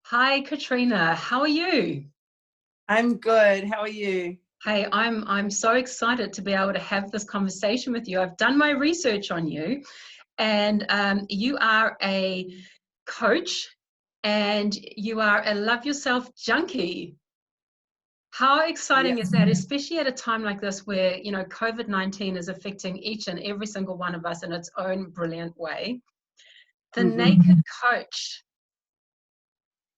Hi, Katrina. How are you? I'm good. How are you? Hey, I'm so excited to be able to have this conversation with you. I've done my research on you, and you are a coach, and you are a love yourself junkie. How exciting is Yes. that, especially at a time like this where, COVID-19 is affecting each and every single one of us in its own brilliant way. The Mm-hmm. naked coach.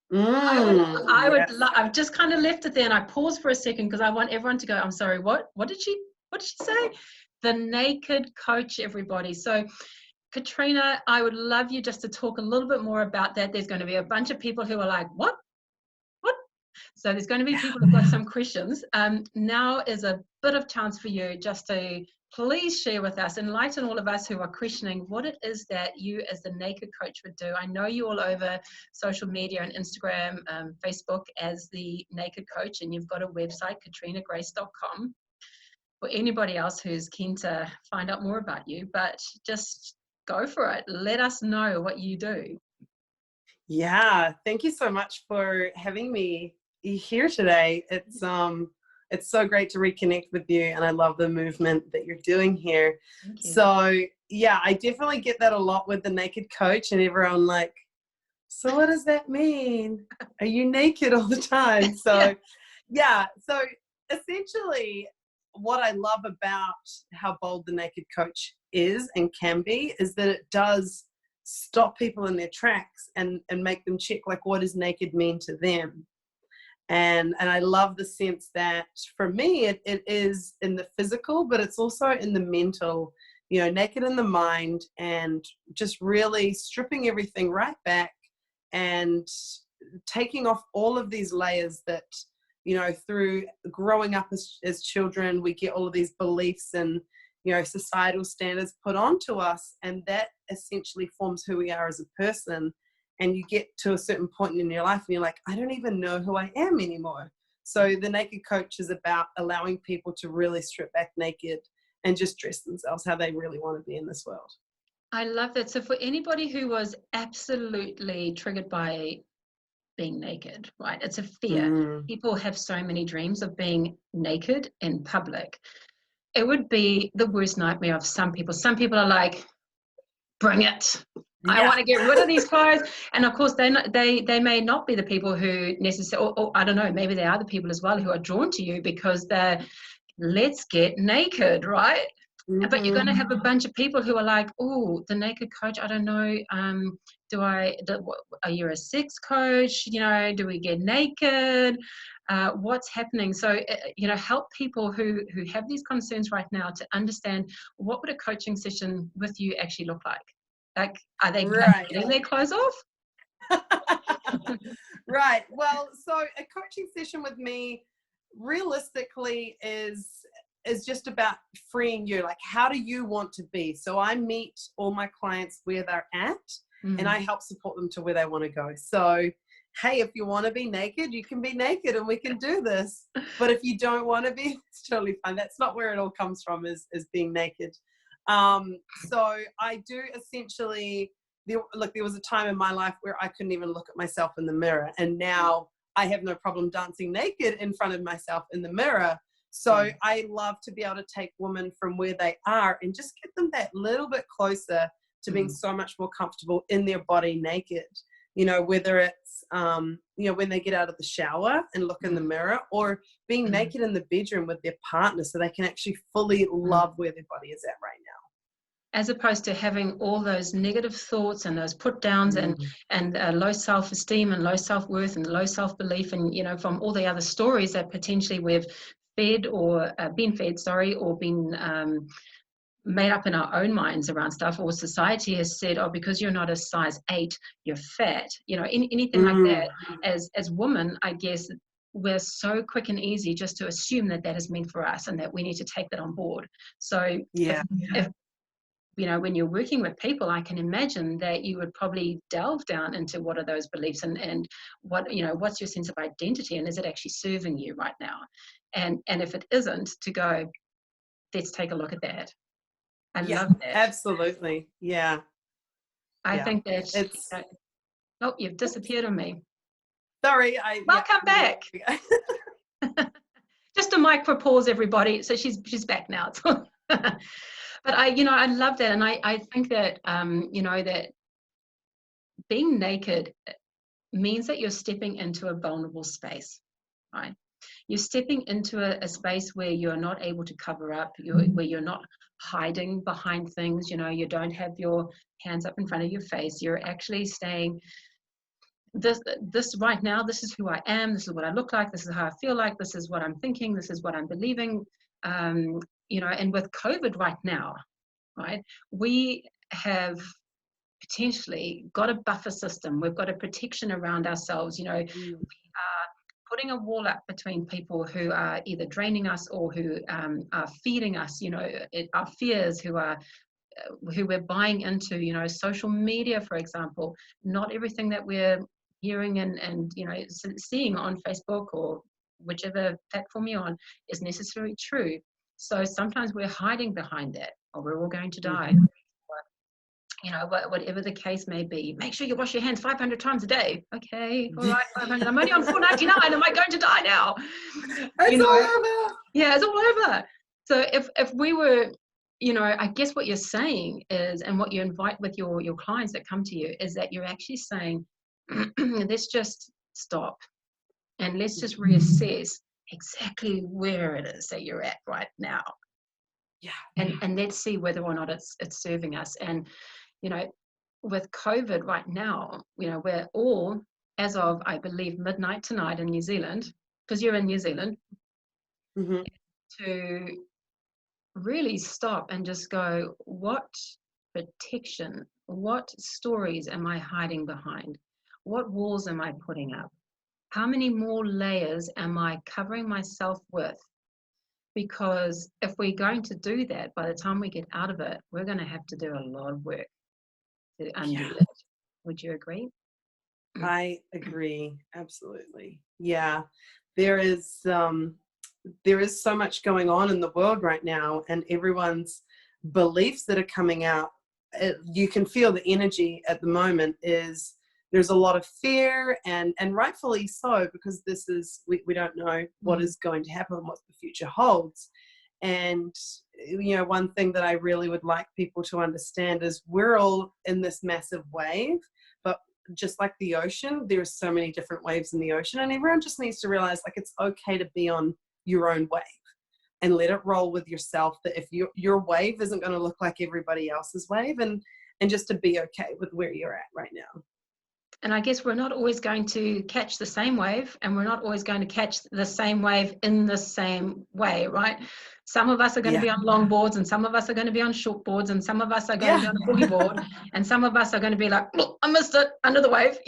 Yes. I've just kind of left it there and I paused for a second because I want everyone to go, I'm sorry, what did she say? The naked coach, everybody. So, Katrina, I would love you just to talk a little bit more about that. There's going to be a bunch of people who are like, what? What? So there's going to be people who've got some questions. Now is a bit of chance for you just to please share with us, enlighten all of us who are questioning what it is that you as the naked coach would do. I know you all over social media and Instagram, Facebook as the naked coach, and you've got a website, katrenagrace.com, for anybody else who's keen to find out more about you, but just go for it. Let us know what you do. Yeah. Thank you so much for having me here today. It's so great to reconnect with you, and I love the movement that you're doing here. Thank you. So yeah, I definitely get that a lot with the naked coach, and everyone like, so what does that mean? Are you naked all the time? Yeah. So yeah, so essentially what I love about how bold the naked coach is and can be is that it does stop people in their tracks and make them check like what does naked mean to them. And I love the sense that for me it is in the physical, but it's also in the mental, naked in the mind, and just really stripping everything right back and taking off all of these layers that through growing up as children we get all of these beliefs and societal standards put onto us, and that essentially forms who we are as a person. And you get to a certain point in your life and you're like, I don't even know who I am anymore. So the naked coach is about allowing people to really strip back naked and just dress themselves how they really want to be in this world. I love that. So for anybody who was absolutely triggered by being naked, right? It's a fear. Mm. People have so many dreams of being naked in public. It would be the worst nightmare of some people. Some people are like, bring it. I Yeah. want to get rid of these clothes. And of course, they may not be the people who necessarily, or I don't know, maybe they are the people as well who are drawn to you because they're, let's get naked, right? But you're going Mm-hmm. to have a bunch of people who are like, oh, the naked coach, I don't know. Are you a sex coach? Do we get naked? What's happening? So, help people who have these concerns right now to understand what would a coaching session with you actually look like? Like, are they Right. getting their clothes off? Right. Well, so a coaching session with me realistically is just about freeing you. Like, how do you want to be? So I meet all my clients where they're at, and I help support them to where they want to go. So, hey, if you want to be naked, you can be naked and we can do this. But if you don't want to be, it's totally fine. That's not where it all comes from, is being naked. So I do essentially, there was a time in my life where I couldn't even look at myself in the mirror, and now I have no problem dancing naked in front of myself in the mirror. So I love to be able to take women from where they are and just get them that little bit closer to being so much more comfortable in their body naked. Whether it's when they get out of the shower and look in the mirror, or being naked in the bedroom with their partner so they can actually fully love where their body is at right now. As opposed to having all those negative thoughts and those put downs and low self-esteem and low self-worth and low self-belief, and from all the other stories that potentially we've fed or been fed, or been made up in our own minds around stuff, or society has said, oh, because you're not a size 8, you're fat, anything like that. As women, I guess we're so quick and easy just to assume that that is meant for us and that we need to take that on board. So Yeah. if when you're working with people, I can imagine that you would probably delve down into what are those beliefs and what, what's your sense of identity, and is it actually serving you right now? And if it isn't, to go, let's take a look at that. I Yeah, love that. absolutely. Yeah. I Yeah. think that, It's oh, you've disappeared on me. Sorry. Welcome back. Just a micro pause, everybody. So she's back now. But I love that, and I think that that being naked means that you're stepping into a vulnerable space, right? You're stepping into a space where you're not able to cover up, where you're not hiding behind things. You don't have your hands up in front of your face. You're actually saying, this right now, this is who I am, this is what I look like, this is how I feel like, this is what I'm thinking, this is what I'm believing. And with COVID right now, right, we have potentially got a buffer system. We've got a protection around ourselves. We are putting a wall up between people who are either draining us or who are feeding us, our fears, who we're buying into, social media, for example. Not everything that we're hearing and seeing on Facebook or whichever platform you're on is necessarily true. So sometimes we're hiding behind that, or we're all going to die. Whatever the case may be. Make sure you wash your hands 500 times a day. Okay, all right, 500. I'm only on 499. Am I going to die now? It's all over. Yeah, it's all over. So if we were, I guess what you're saying is, and what you invite with your clients that come to you, is that you're actually saying, let's just stop and let's just reassess exactly where it is that you're at right now. Yeah. And let's see whether or not it's serving us. And with COVID right now, we're all, as of, I believe, midnight tonight in New Zealand, because you're in New Zealand, to really stop and just go, what protection, what stories am I hiding behind? What walls am I putting up? How many more layers am I covering myself with? Because if we're going to do that, by the time we get out of it, we're going to have to do a lot of work to undo it. Would you agree? I agree. Absolutely. Yeah. There is so much going on in the world right now, and everyone's beliefs that are coming out. You can feel the energy at the moment there's a lot of fear, and rightfully so, because we don't know what is going to happen, what the future holds. And one thing that I really would like people to understand is we're all in this massive wave, but just like the ocean, there's so many different waves in the ocean, and everyone just needs to realize, like, it's okay to be on your own wave and let it roll with yourself, that if your wave isn't going to look like everybody else's wave, and just to be okay with where you're at right now. And I guess we're not always going to catch the same wave, and we're not always going to catch the same wave in the same way, right? Some of us are going to be on long boards, and some of us are going to be on short boards, and some of us are going to be on a boogie board, and some of us are going to be like, oh, I missed it, under the wave,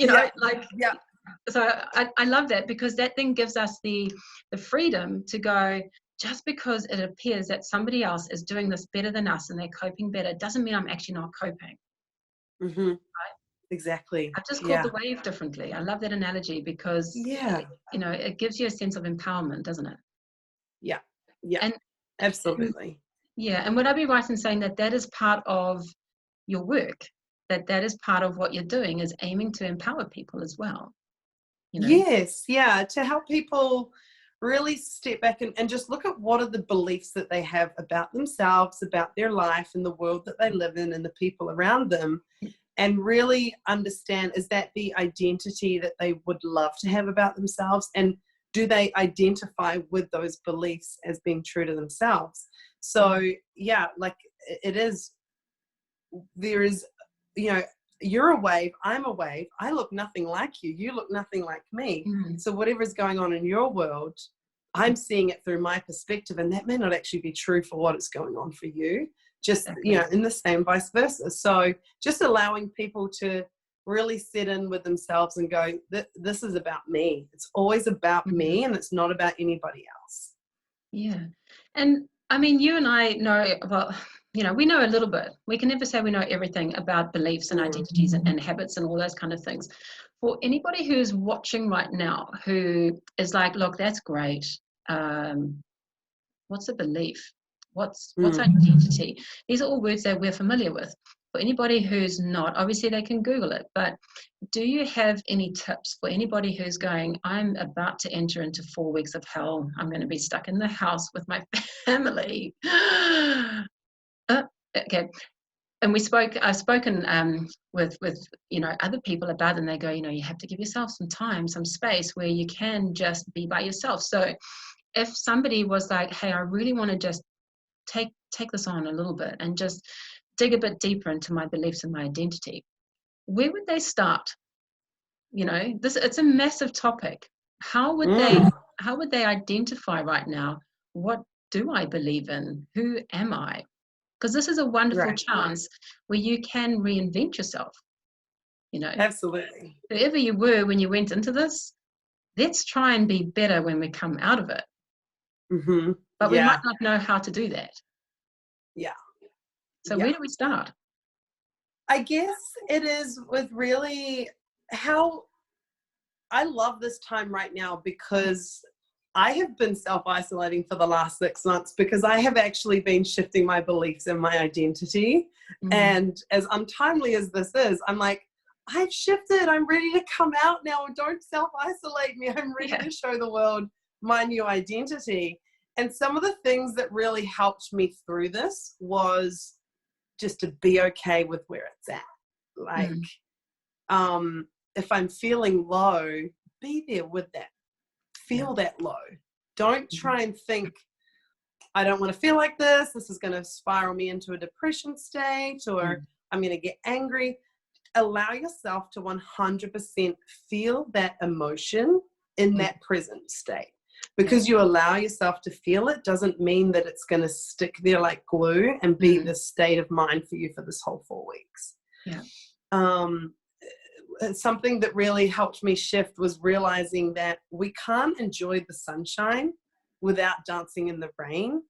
So I love that, because that then gives us the freedom to go, just because it appears that somebody else is doing this better than us and they're coping better, doesn't mean I'm actually not coping. Right? Exactly. I've just called the wave differently. I love that analogy, because it gives you a sense of empowerment, doesn't it? Yeah. And absolutely. And would I be right in saying that is part of your work, that is part of what you're doing, is aiming to empower people as well? Yes, to help people really step back and just look at what are the beliefs that they have about themselves, about their life, and the world that they live in, and the people around them. And really understand, is that the identity that they would love to have about themselves? And do they identify with those beliefs as being true to themselves? So, like there is, you're a wave, I'm a wave, I look nothing like you, you look nothing like me. So whatever's going on in your world, I'm seeing it through my perspective, and that may not actually be true for what is going on for you. Just, in the same vice versa. So just allowing people to really sit in with themselves and go, this is about me. It's always about me, and it's not about anybody else. Yeah. And I mean, you and I know, well, we know a little bit. We can never say we know everything about beliefs and identities and habits and all those kind of things. For anybody who's watching right now, who is like, look, that's great. What's a belief? What's identity? These are all words that we're familiar with. for anybody who's not, obviously they can Google it, but do you have any tips for anybody who's going, I'm about to enter into 4 weeks of hell. I'm going to be stuck in the house with my family. Okay. And I've spoken with other people about it, and they go, you have to give yourself some time, some space where you can just be by yourself. So if somebody was like, hey, I really want to just take this on a little bit and just dig a bit deeper into my beliefs and my identity, where would they start? It's a massive topic. How would they identify right now, what do I believe in? Who am I? Because this is a wonderful chance where you can reinvent yourself. Absolutely. Whoever you were when you went into this, let's try and be better when we come out of it. Mm-hmm. But we might not know how to do that. Yeah. So where do we start? I guess it is with really how I love this time right now, because I have been self-isolating for the last 6 months because I have actually been shifting my beliefs and my identity. And as untimely as this is, I'm like, I've shifted. I'm ready to come out now. Don't self-isolate me. I'm ready to show the world my new identity. And some of the things that really helped me through this was just to be okay with where it's at. Like, if I'm feeling low, be there with that. Feel that low. Don't try and think, I don't want to feel like this. This is going to spiral me into a depression state, or I'm going to get angry. Allow yourself to 100% feel that emotion in that present state. Because you allow yourself to feel it doesn't mean that it's going to stick there like glue and be the state of mind for you for this whole 4 weeks. Something that really helped me shift was realizing that we can't enjoy the sunshine without dancing in the rain.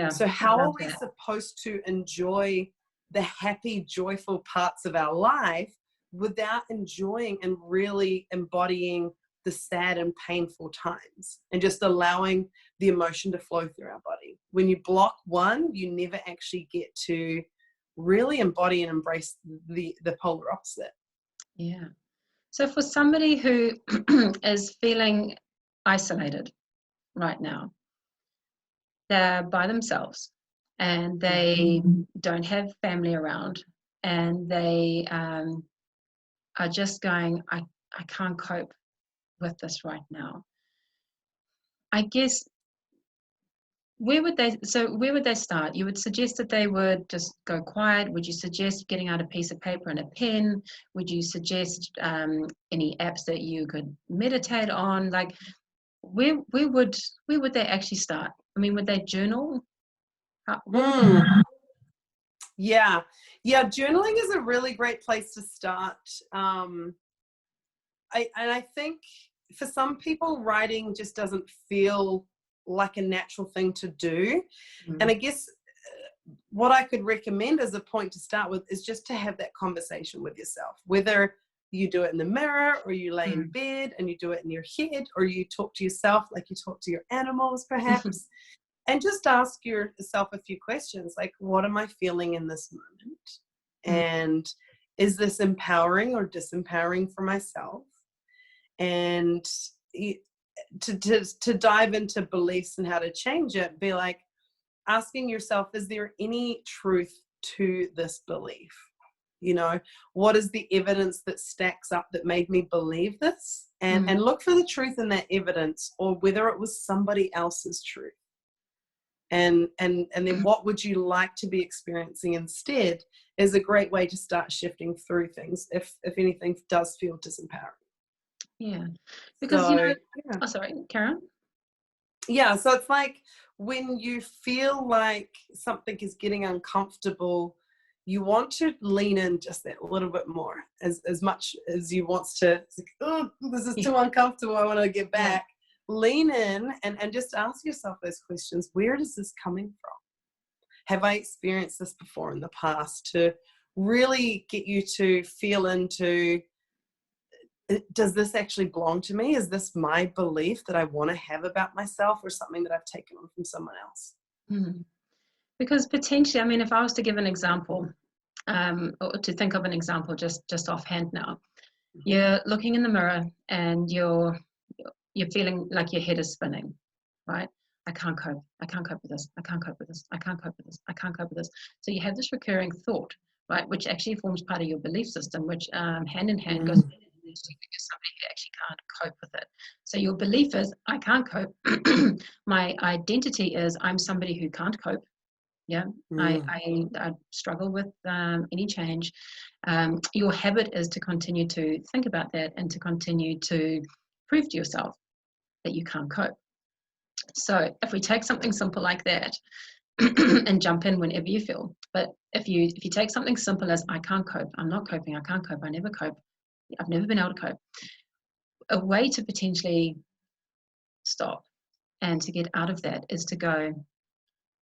So how are we supposed to enjoy the happy, joyful parts of our life without enjoying and really embodying the sad and painful times, and just allowing the emotion to flow through our body? When you block one, you never actually get to really embody and embrace the polar opposite. So for somebody who is feeling isolated right now, they're by themselves and they don't have family around, and they are just going, I can't cope with this right now. I guess, where would they start? You would suggest that they would just go quiet? Would you suggest getting out a piece of paper and a pen? Would you suggest any apps that you could meditate on? Like, where would they actually start? I mean, would they journal? Yeah, journaling is a really great place to start. I think for some people, writing just doesn't feel like a natural thing to do. And I guess what I could recommend as a point to start with is just to have that conversation with yourself, whether you do it in the mirror, or you lay in bed and you do it in your head, or you talk to yourself like you talk to your animals perhaps. And just ask yourself a few questions, like, what am I feeling in this moment? And is this empowering or disempowering for myself? And to dive into beliefs and how to change it, be like asking yourself, is there any truth to this belief? What is the evidence that stacks up that made me believe this? And look for the truth in that evidence, or whether it was somebody else's truth. And then what would you like to be experiencing instead is a great way to start shifting through things if anything does feel disempowering. Because oh, sorry, Karen. So it's like when you feel like something is getting uncomfortable, you want to lean in just that little bit more, as much as you want to. It's like, oh, this is too uncomfortable, I want to get back. Lean in and just ask yourself those questions. Where is this coming from? Have I experienced this before in the past? To really get you to feel into, does this actually belong to me? Is this my belief that I want to have about myself, or something that I've taken on from someone else? Because potentially, I mean, if I was to give an example, or to think of an example just offhand now. You're looking in the mirror and you're feeling like your head is spinning, right? I can't cope. I can't cope with this. I can't cope with this. I can't cope with this. I can't cope with this. So you have this recurring thought, right, which actually forms part of your belief system, which hand in hand goes because somebody who actually can't cope with it. So your belief is, I can't cope. My identity is, I'm somebody who can't cope. Yeah, I struggle with any change. Your habit is to continue to think about that and to continue to prove to yourself that you can't cope. So if we take something simple like that and jump in whenever you feel, but if you take something simple as I can't cope, I'm not coping, I can't cope, I never cope, I've never been able to cope, a way to potentially stop and to get out of that is to go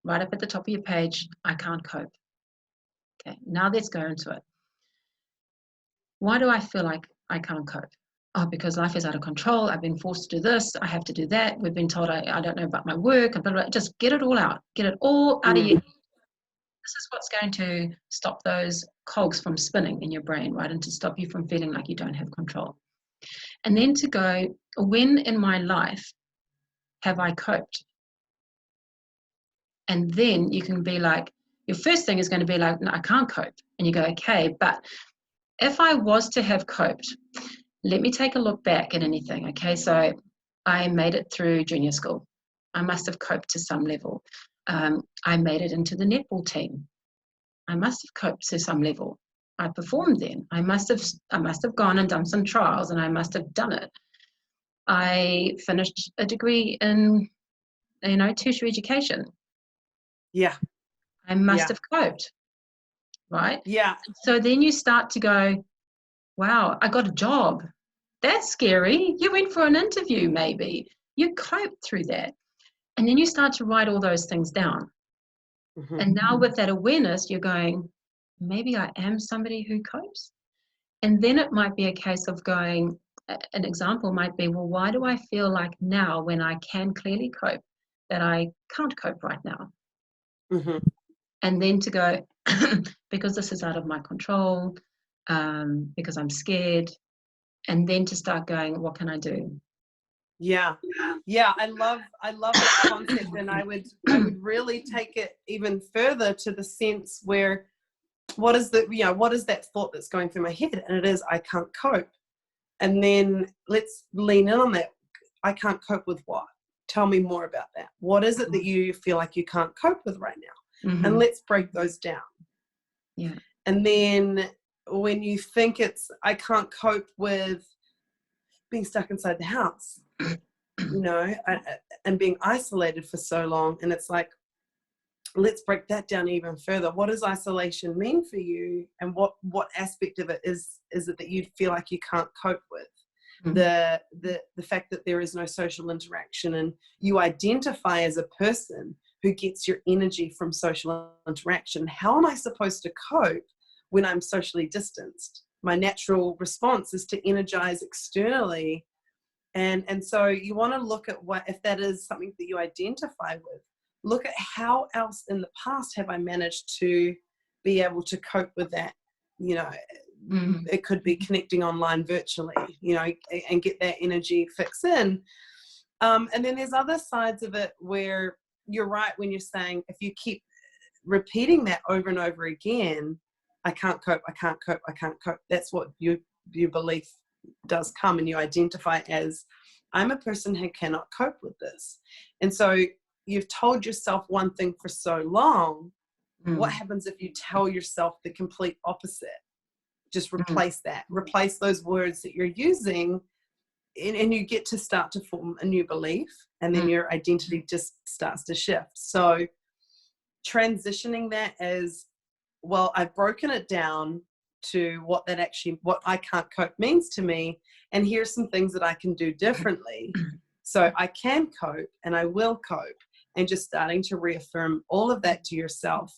right up at the top of your page, I can't cope. Okay, now let's go into it. Why do I feel like I can't cope? Oh, because life is out of control. I've been forced to do this. I have to do that. We've been told I don't know about my work. Blah, blah, blah. Just get it all out. Get it all out of your head. This is what's going to stop those cogs from spinning in your brain, right? And to stop you from feeling like you don't have control. And then to go, when in my life have I coped? And then you can be like, your first thing is going to be like, no, I can't cope. And you go, okay, but if I was to have coped, let me take a look back at anything. Okay, so I made it through junior school. I must have coped to some level. I made it into the netball team. I must have coped to some level. I performed then. I must have gone and done some trials, and I must have done it. I finished a degree in, tertiary education. Yeah. I must have coped, right? Yeah. So then you start to go, wow, I got a job. That's scary. You went for an interview, maybe. You coped through that. And then you start to write all those things down. Mm-hmm. And now with that awareness, you're going, maybe I am somebody who copes. And then it might be a case of going, an example might be, well, why do I feel like now when I can clearly cope that I can't cope right now? Mm-hmm. And then to go, because this is out of my control, because I'm scared, and then to start going, what can I do? Yeah. I love that concept, and I would really take it even further to the sense where what is that thought that's going through my head? And it is, I can't cope. And then let's lean in on that. I can't cope with what? Tell me more about that. What is it that you feel like you can't cope with right now? Mm-hmm. And let's break those down. Yeah. And then when you think it's, I can't cope with being stuck inside the house, and being isolated for so long. And it's like, let's break that down even further. What does isolation mean for you? And what aspect of it is it that you feel like you can't cope with? Mm-hmm. The fact that there is no social interaction, and you identify as a person who gets your energy from social interaction. How am I supposed to cope when I'm socially distanced? My natural response is to energize externally. And so you want to look at what, if that is something that you identify with, look at how else in the past have I managed to be able to cope with that. Mm-hmm. It could be connecting online virtually, and get that energy fix in. And then there's other sides of it where you're right when you're saying, if you keep repeating that over and over again, I can't cope, I can't cope, I can't cope. That's what your belief does come, and you identify as, I'm a person who cannot cope with this. And so you've told yourself one thing for so long. What happens if you tell yourself the complete opposite? Just replace that. Replace those words that you're using, and you get to start to form a new belief, and then your identity just starts to shift. So transitioning that as, well, I've broken it down to what I can't cope means to me, and here's some things that I can do differently so I can cope and I will cope, and just starting to reaffirm all of that to yourself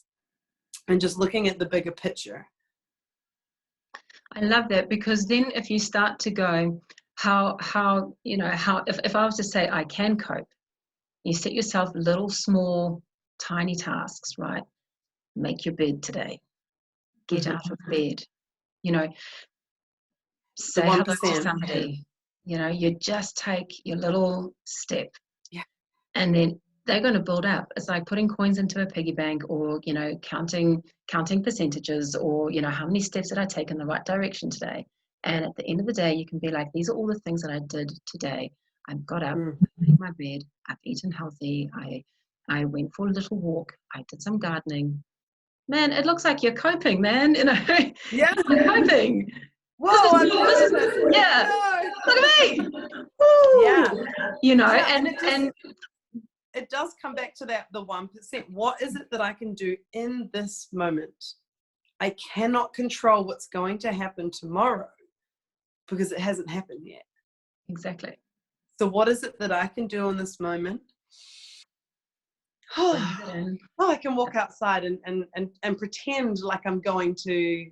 and just looking at the bigger picture. I love that, because then if you start to go, if I was to say I can cope, you set yourself little, small, tiny tasks, right? Make your bed today. get out of bed. You know, The say hello to 1%. somebody. You know, you just take your little step. Yeah. And then they're going to build up. It's like putting coins into a piggy bank, or, you know, counting percentages, or, you know, how many steps did I take in the right direction today? And at the end of the day, you can be like, these are all the things that I did today. I got up, I made my bed, I've eaten healthy, I went for a little walk, I did some gardening. Man, it looks like you're coping, man. You know, Yeah. you're coping. Whoa, This is yeah. No. Look at me. Woo. Yeah. You know, Yeah, and it does come back to that, the 1%. What is it that I can do in this moment? I cannot control what's going to happen tomorrow because it hasn't happened yet. exactly. So what is it that I can do in this moment? Oh, I can walk outside and pretend like I'm going to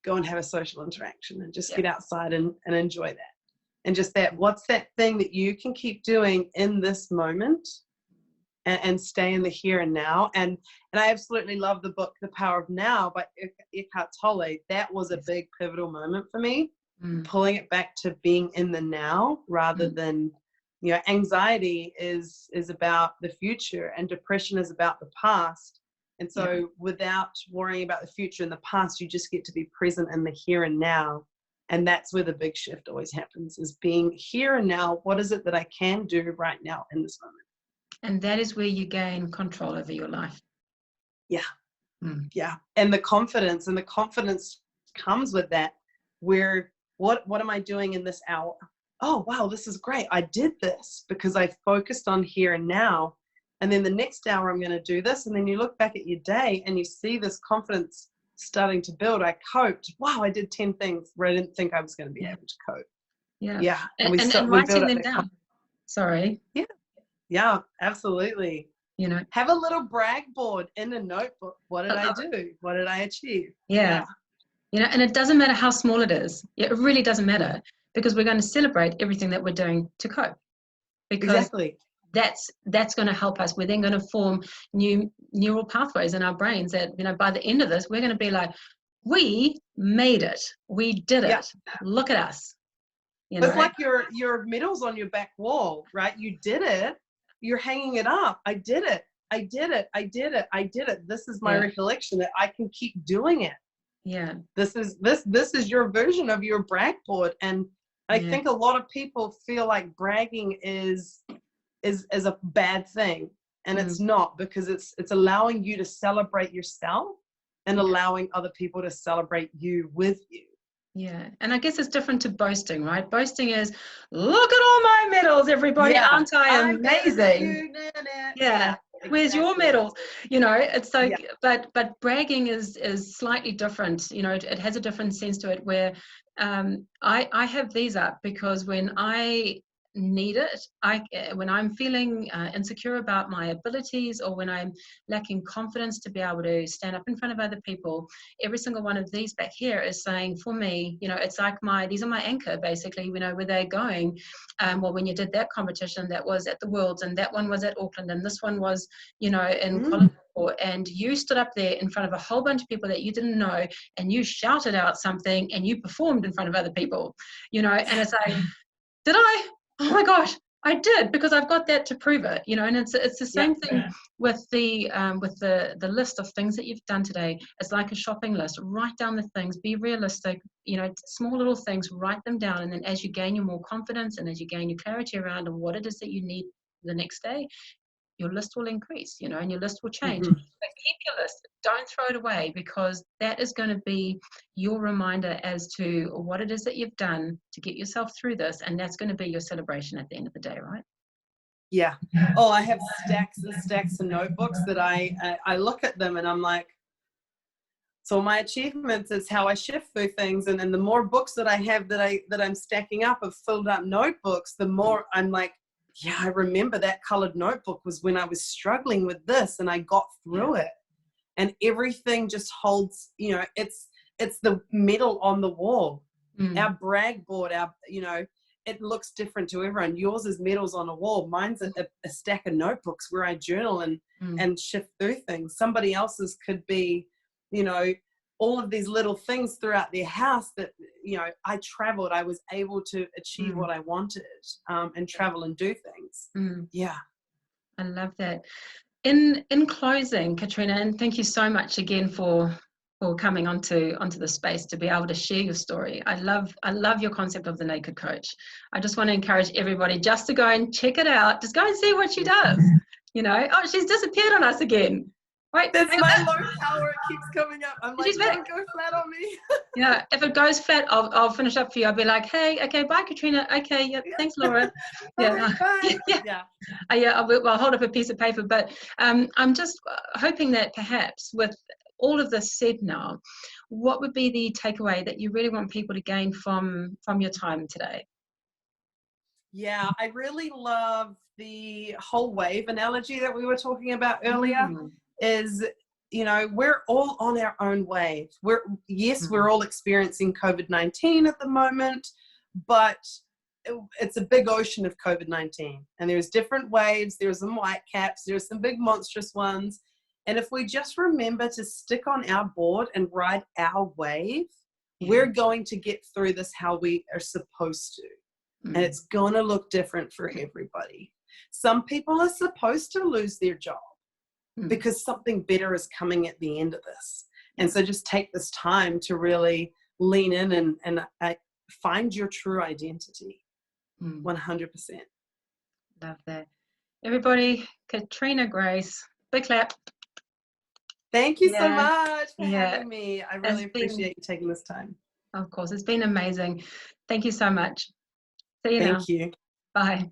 go and have a social interaction, and just get outside and enjoy that. And just that, what's that thing that you can keep doing in this moment and stay in the here and now. And I absolutely love the book, The Power of Now by Eckhart Tolle. That was a big pivotal moment for me, pulling it back to being in the now rather than, you know, anxiety is about the future and depression is about the past. And so without worrying about the future and the past, you just get to be present in the here and now. And that's where the big shift always happens, is being here and now. What is it that I can do right now in this moment? And that is where you gain control over your life. Yeah. Yeah. And the confidence comes with that, where what am I doing in this hour? Oh, wow, this is great. I did this because I focused on here and now. And then the next hour I'm going to do this. And then you look back at your day and you see this confidence starting to build. I coped. Wow, I did 10 things where I didn't think I was going to be able to cope. Yeah. Yeah. And writing them down. Sorry. Yeah. Yeah, absolutely. You know, have a little brag board in a notebook. What did I do? What did I achieve? Yeah. You know, and it doesn't matter how small it is. It really doesn't matter, because we're going to celebrate everything that we're doing to cope. Because that's going to help us. We're then going to form new neural pathways in our brains that, you know, by the end of this, we're going to be like, we made it. We did it. Look at us. You know? It's like your medals on your back wall, right? You did it. You're hanging it up. I did it. I did it. I did it. I did it. This is my recollection that I can keep doing it. Yeah. This is your version of your brag board. And I think a lot of people feel like bragging is a bad thing. And it's not, because it's allowing you to celebrate yourself and allowing other people to celebrate you with you. Yeah. And I guess it's different to boasting, right? Boasting is, look at all my medals, everybody. Aren't I amazing? Yeah. Where's your medal? You know, it's like, but bragging is slightly different. You know, it has a different sense to it, where I have these up because when I need it, when I'm feeling insecure about my abilities, or when I'm lacking confidence to be able to stand up in front of other people, every single one of these back here is saying, for me, you know, it's like these are my anchor, basically. You know, where they're going. Well, when you did that competition, that was at the Worlds, and that one was at Auckland, and this one was, you know, in Kuala Lumpur, and you stood up there in front of a whole bunch of people that you didn't know, and you shouted out something, and you performed in front of other people, you know, and it's like, did I? Oh my gosh, I did, because I've got that to prove it, you know. And it's the same thing with the list of things that you've done today. It's like a shopping list. Write down the things, be realistic, you know, small little things, write them down. And then as you gain your more confidence and as you gain your clarity around what it is that you need the next day, your list will increase, you know, and your list will change. But keep your list. Don't throw it away, because that is going to be your reminder as to what it is that you've done to get yourself through this. And that's going to be your celebration at the end of the day, right? Yeah. Oh, I have stacks and stacks of notebooks that I look at them and I'm like, so my achievements is how I shift through things. And then the more books that I have that I'm stacking up of filled up notebooks, the more I'm like, yeah, I remember that colored notebook was when I was struggling with this and I got through it. And everything just holds, you know, it's the medal on the wall. Our brag board, you know, it looks different to everyone. Yours is medals on a wall. Mine's a stack of notebooks where I journal and shift through things. Somebody else's could be, you know, all of these little things throughout their house that, I traveled. I was able to achieve what I wanted, and travel and do things. Yeah. I love that. In closing, Katrena, and thank you so much again for coming onto the space to be able to share your story. I love your concept of the naked coach. I just want to encourage everybody just to go and check it out. Just go and see what she does. Oh, she's disappeared on us again. Wait, that's my low power. It keeps coming up. I'm like, don't go flat on me. Yeah, if it goes flat, I'll finish up for you. I'll be like, hey, okay, bye, Katrena. Okay, yeah, thanks, Laura. Yeah, right, bye. Yeah. I'll hold up a piece of paper. But I'm just hoping that perhaps with all of this said now, what would be the takeaway that you really want people to gain from your time today? Yeah, I really love the whole wave analogy that we were talking about earlier. Is, we're all on our own wave. We're all experiencing COVID-19 at the moment, but it's a big ocean of COVID-19, and there's different waves. There's some white caps, there's some big monstrous ones. And if we just remember to stick on our board and ride our wave, we're going to get through this how we are supposed to. And it's going to look different for everybody. Some people are supposed to lose their job because something better is coming at the end of this. And so just take this time to really lean in and find your true identity. 100%. Love that. Everybody, Katrena Grace, big clap. Thank you so much for having me. I really appreciate you taking this time. Of course, it's been amazing. Thank you so much. See you now. Thank you. Bye.